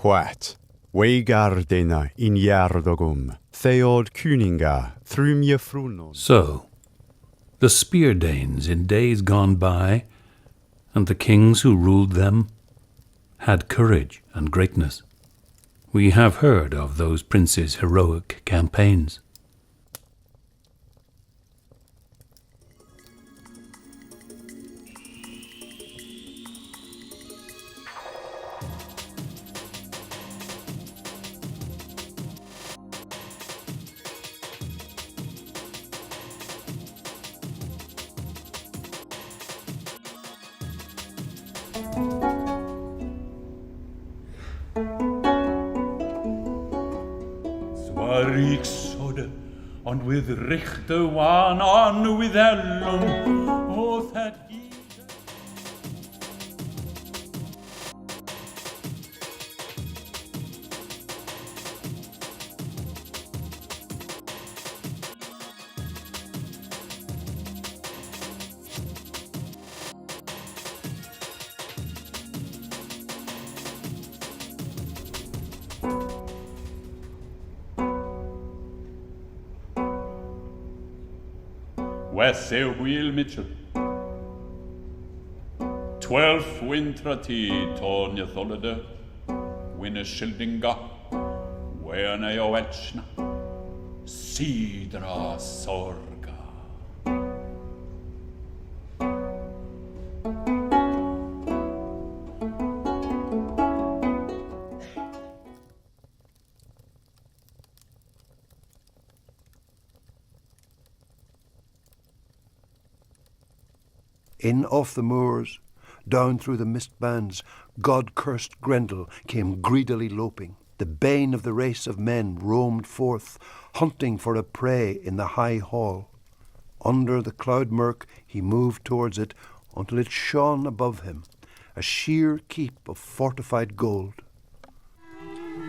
What? Weigardena in Yardogum, Theod Kuninga, Thrumje Frunos. So, the Spear Danes in days gone by, and the kings who ruled them, had courage and greatness. We have heard of those princes' heroic campaigns. Swarriksode, and with richte one on with ellum, oh that ye... Wesse Wheel Mitchell 12 Wintrati Tonya Tholide Winne Schildinga Werne Oetchna Sidra Sorga. In off the moors, down through the mist bands, God-cursed Grendel came greedily loping. The bane of the race of men roamed forth, hunting for a prey in the high hall. Under the cloud murk he moved towards it until it shone above him, a sheer keep of fortified gold.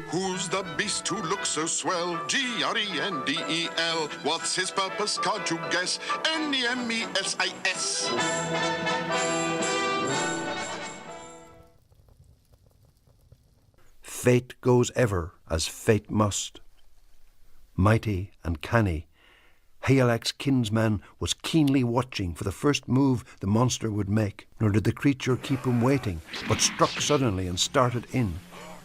Who's the beast who looks so swell? Grendel. What's his purpose? Can't you guess? Nemesis. Fate goes ever as fate must. Mighty and canny, Healak's kinsman was keenly watching for the first move the monster would make, nor did the creature keep him waiting, but struck suddenly and started in.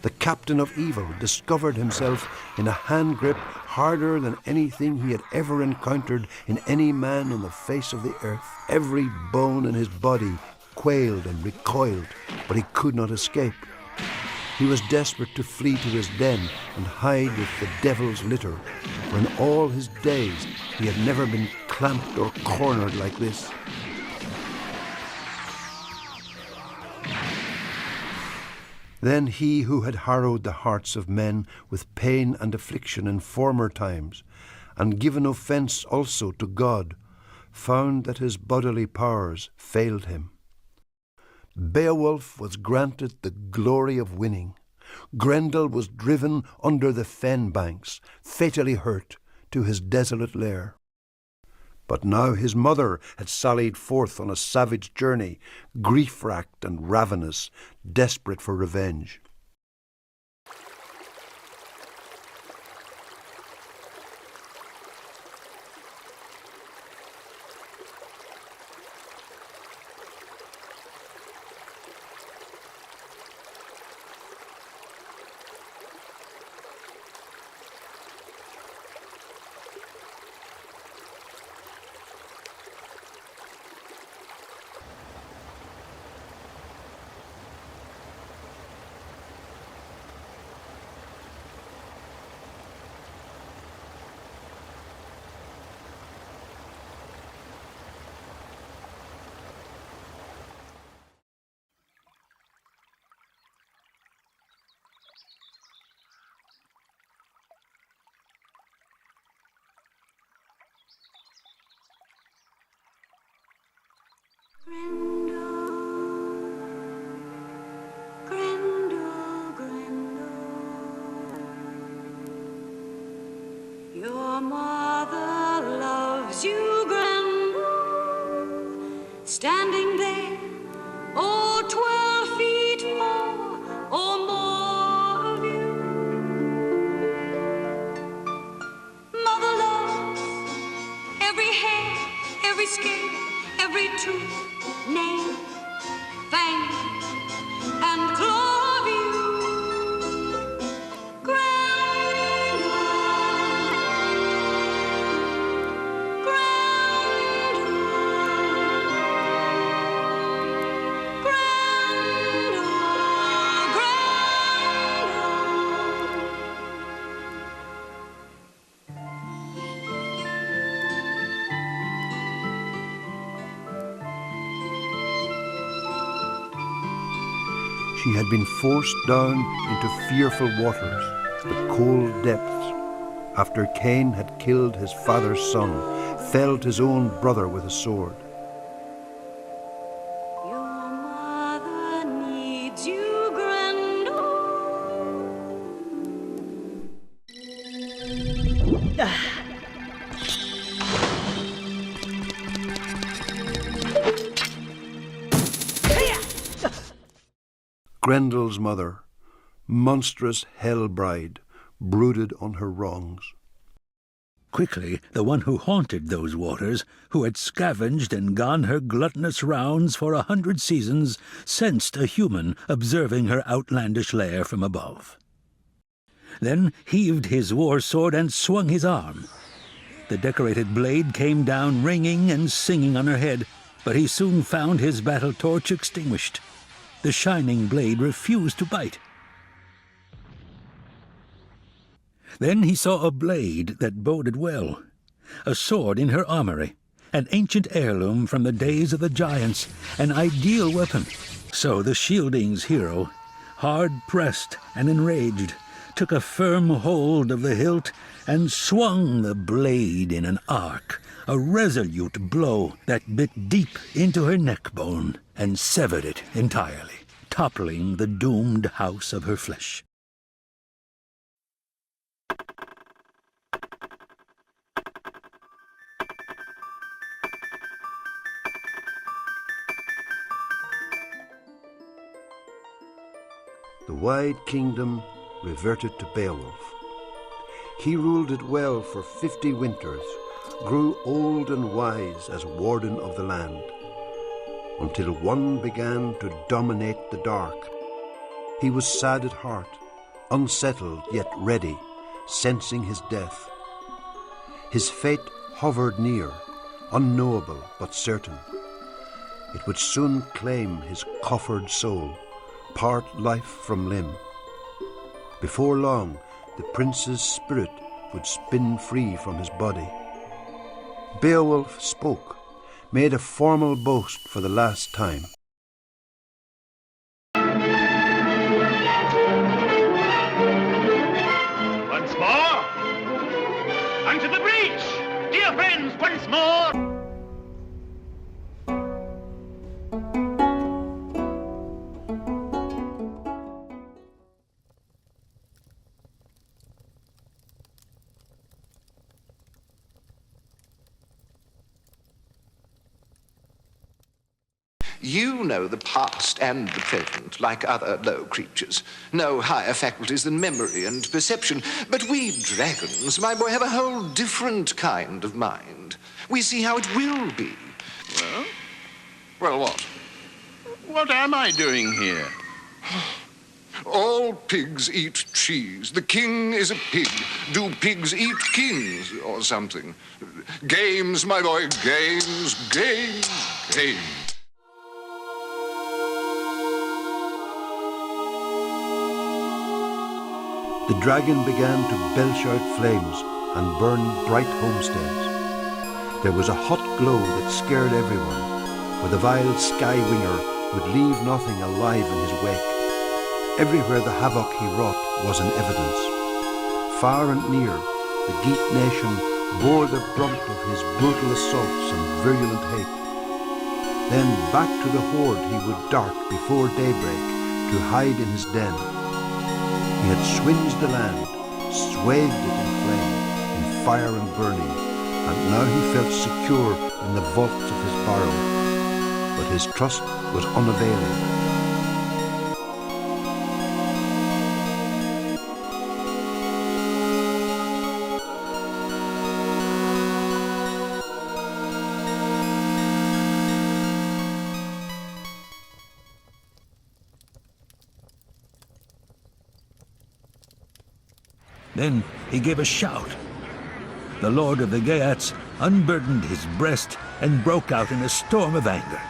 The captain of evil discovered himself in a hand grip harder than anything he had ever encountered in any man on the face of the earth. Every bone in his body quailed and recoiled, but he could not escape. He was desperate to flee to his den and hide with the devil's litter, for in all his days he had never been clamped or cornered like this. Then he who had harrowed the hearts of men with pain and affliction in former times, and given offence also to God, found that his bodily powers failed him. Beowulf was granted the glory of winning. Grendel was driven under the fen banks, fatally hurt, to his desolate lair. But now his mother had sallied forth on a savage journey, grief-racked and ravenous, desperate for revenge. Your mother loves you, Grendel, standing there, oh, 12 feet more or more of scale, every tooth, nail, fang, and claw of you. She had been forced down into fearful waters, the cold depths, after Cain had killed his father's son, felled his own brother with a sword. Your mother needs you, Grendel. Grendel's mother, monstrous hell bride, brooded on her wrongs. Quickly, the one who haunted those waters, who had scavenged and gone her gluttonous rounds for 100 seasons, sensed a human observing her outlandish lair from above. Then heaved his war sword and swung his arm. The decorated blade came down ringing and singing on her head, but he soon found his battle torch extinguished. The shining blade refused to bite. Then he saw a blade that boded well, a sword in her armory, an ancient heirloom from the days of the giants, an ideal weapon. So the Shielding's hero, hard-pressed and enraged, took a firm hold of the hilt and swung the blade in an arc, a resolute blow that bit deep into her neck bone and severed it entirely, toppling the doomed house of her flesh. The wide kingdom reverted to Beowulf. He ruled it well for 50 winters, grew old and wise as warden of the land, until one began to dominate the dark. He was sad at heart, unsettled yet ready, sensing his death. His fate hovered near, unknowable but certain. It would soon claim his coffered soul, part life from limb. Before long, the prince's spirit would spin free from his body. Beowulf spoke, made a formal boast for the last time. Once more! Unto the breach! Dear friends, once more! You know the past and the present, like other low creatures. No higher faculties than memory and perception. But we dragons, my boy, have a whole different kind of mind. We see how it will be. Well? Well, what? What am I doing here? All pigs eat cheese. The king is a pig. Do pigs eat kings or something? Games, my boy, games, games, games. The dragon began to belch out flames and burn bright homesteads. There was a hot glow that scared everyone, for the vile sky-winger would leave nothing alive in his wake. Everywhere the havoc he wrought was in evidence. Far and near, the Geat nation bore the brunt of his brutal assaults and virulent hate. Then back to the horde he would dart before daybreak to hide in his den. He had swinged the land, swathed it in flame, in fire and burning, and now he felt secure in the vaults of his barrow. But his trust was unavailing. Then he gave a shout. The Lord of the Geats unburdened his breast and broke out in a storm of anger.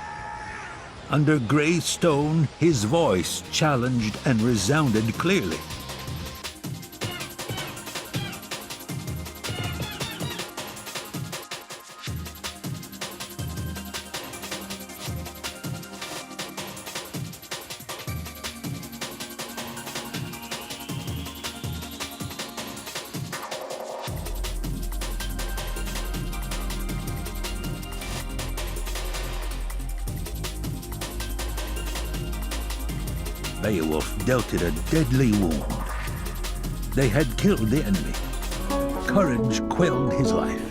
Under grey stone, his voice challenged and resounded clearly. Beowulf dealt it a deadly wound. They had killed the enemy. Courage quelled his life.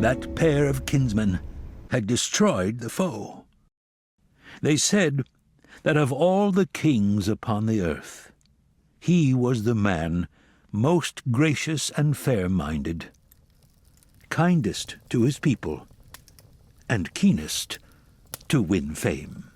That pair of kinsmen had destroyed the foe. They said that of all the kings upon the earth, he was the man most gracious and fair-minded, kindest to his people, and keenest to win fame.